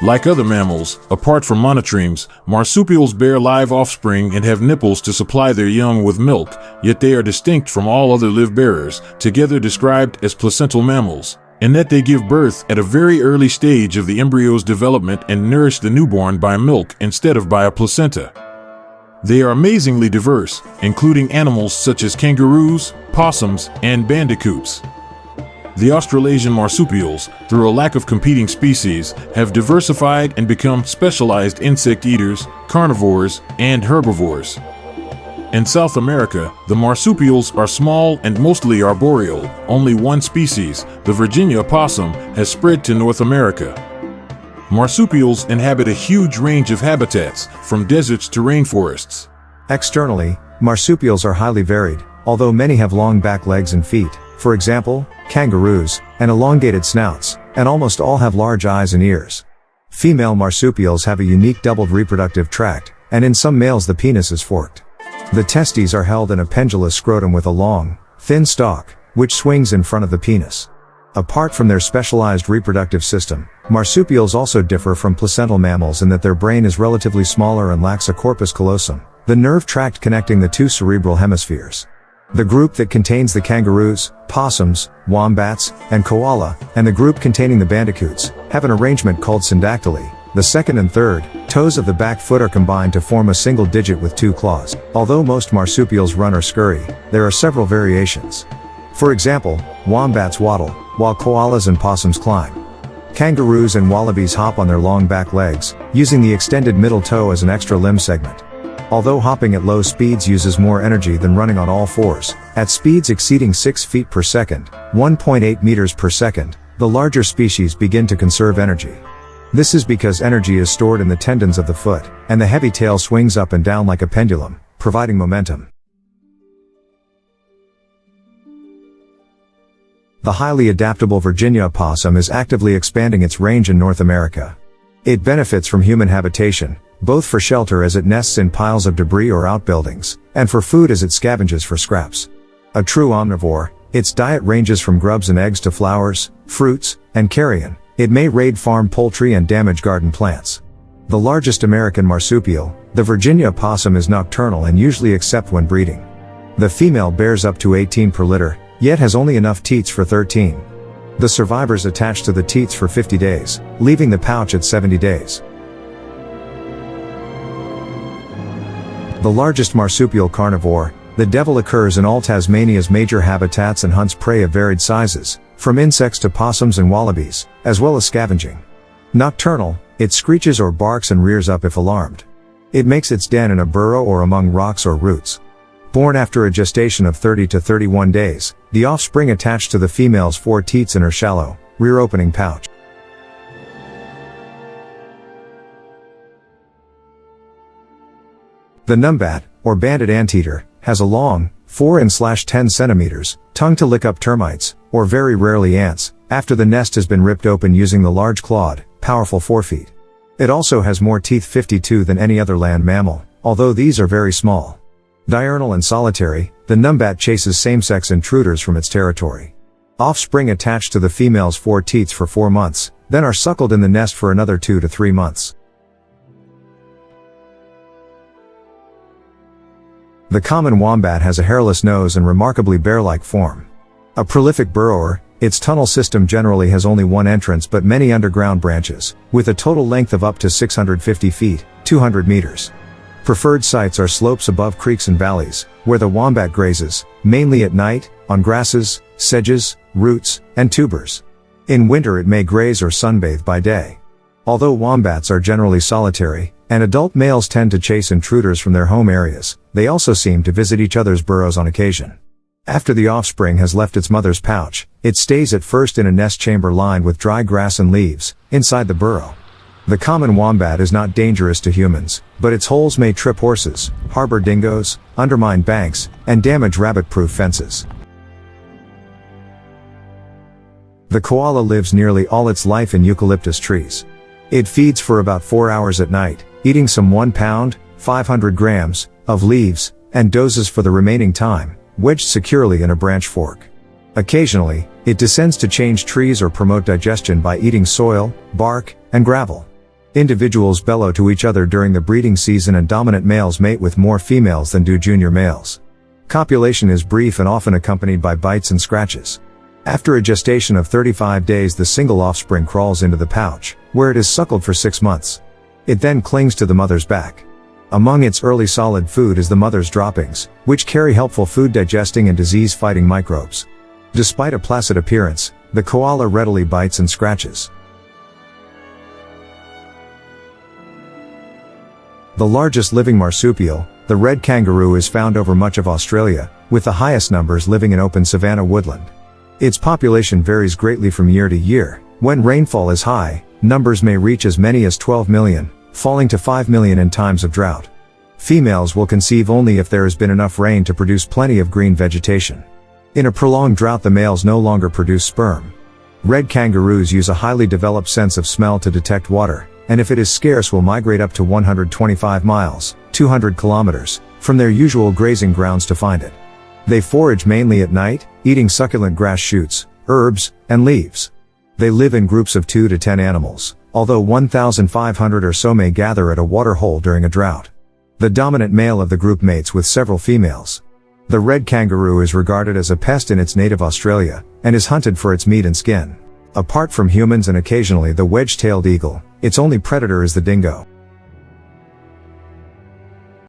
Like other mammals, apart from monotremes, marsupials bear live offspring and have nipples to supply their young with milk, yet they are distinct from all other live-bearers, together described as placental mammals, in that they give birth at a very early stage of the embryo's development and nourish the newborn by milk instead of by a placenta. They are amazingly diverse, including animals such as kangaroos, possums, and bandicoots. The Australasian marsupials, through a lack of competing species, have diversified and become specialized insect eaters, carnivores, and herbivores. In South America, the marsupials are small and mostly arboreal. Only one species, the Virginia opossum, has spread to North America. Marsupials inhabit a huge range of habitats, from deserts to rainforests. Externally, marsupials are highly varied, although many have long back legs and feet, for example, kangaroos, and elongated snouts, and almost all have large eyes and ears. Female marsupials have a unique doubled reproductive tract, and in some males the penis is forked. The testes are held in a pendulous scrotum with a long, thin stalk, which swings in front of the penis. Apart from their specialized reproductive system, marsupials also differ from placental mammals in that their brain is relatively smaller and lacks a corpus callosum, the nerve tract connecting the two cerebral hemispheres. The group that contains the kangaroos, possums, wombats, and koala, and the group containing the bandicoots, have an arrangement called syndactyly. The second and third toes of the back foot are combined to form a single digit with two claws. Although most marsupials run or scurry, there are several variations. For example, wombats waddle, while koalas and possums climb. Kangaroos and wallabies hop on their long back legs, using the extended middle toe as an extra limb segment. Although hopping at low speeds uses more energy than running on all fours, at speeds exceeding 6 feet per second, 1.8 meters per second, the larger species begin to conserve energy. This is because energy is stored in the tendons of the foot, and the heavy tail swings up and down like a pendulum, providing momentum. The highly adaptable Virginia opossum is actively expanding its range in North America. It benefits from human habitation, both for shelter as it nests in piles of debris or outbuildings, and for food as it scavenges for scraps. A true omnivore, its diet ranges from grubs and eggs to flowers, fruits, and carrion. It may raid farm poultry and damage garden plants. The largest American marsupial, the Virginia opossum, is nocturnal and usually except when breeding. The female bears up to 18 per litter, yet has only enough teats for 13. The survivors attach to the teats for 50 days, leaving the pouch at 70 days. The largest marsupial carnivore, the devil, occurs in all Tasmania's major habitats and hunts prey of varied sizes, from insects to possums and wallabies, as well as scavenging. Nocturnal, it screeches or barks and rears up if alarmed. It makes its den in a burrow or among rocks or roots. Born after a gestation of 30 to 31 days, the offspring attach to the female's 4 teats in her shallow, rear-opening pouch. The numbat, or banded anteater, has a long, 4-10 centimeters, tongue to lick up termites, or very rarely ants, after the nest has been ripped open using the large clawed, powerful forefeet. It also has more teeth, 52, than any other land mammal, although these are very small. Diurnal and solitary, the numbat chases same-sex intruders from its territory. Offspring attach to the female's 4 teats for 4 months, then are suckled in the nest for another 2 to 3 months. The common wombat has a hairless nose and remarkably bear-like form. A prolific burrower, its tunnel system generally has only one entrance but many underground branches, with a total length of up to 650 feet, 200 meters. Preferred sites are slopes above creeks and valleys, where the wombat grazes, mainly at night, on grasses, sedges, roots, and tubers. In winter it may graze or sunbathe by day. Although wombats are generally solitary, and adult males tend to chase intruders from their home areas, they also seem to visit each other's burrows on occasion. After the offspring has left its mother's pouch, it stays at first in a nest chamber lined with dry grass and leaves, inside the burrow. The common wombat is not dangerous to humans, but its holes may trip horses, harbor dingoes, undermine banks, and damage rabbit-proof fences. The koala lives nearly all its life in eucalyptus trees. It feeds for about 4 hours at night, eating some 1 pound, 500 grams, of leaves, and dozes for the remaining time, wedged securely in a branch fork. Occasionally, It descends to change trees or promote digestion by eating soil, bark, and gravel. Individuals bellow to each other during the breeding season, and dominant males mate with more females than do junior males. Copulation is brief and often accompanied by bites and scratches. After a gestation of 35 days, the single offspring crawls into the pouch, where it is suckled for 6 months. It then clings to the mother's back. Among its early solid food is the mother's droppings, which carry helpful food digesting and disease-fighting microbes. Despite a placid appearance, the koala readily bites and scratches. The largest living marsupial, the red kangaroo, is found over much of Australia, with the highest numbers living in open savanna woodland. Its population varies greatly from year to year. When rainfall is high, numbers may reach as many as 12 million, falling to 5 million in times of drought. Females will conceive only if there has been enough rain to produce plenty of green vegetation. In a prolonged drought, the males no longer produce sperm. Red kangaroos use a highly developed sense of smell to detect water, and if it is scarce will migrate up to 125 miles, 200 kilometers, from their usual grazing grounds to find it. They forage mainly at night, eating succulent grass shoots, herbs, and leaves. They live in groups of 2 to 10 animals, although 1,500 or so may gather at a water hole during a drought. The dominant male of the group mates with several females. The red kangaroo is regarded as a pest in its native Australia, and is hunted for its meat and skin. Apart from humans and occasionally the wedge-tailed eagle, its only predator is the dingo.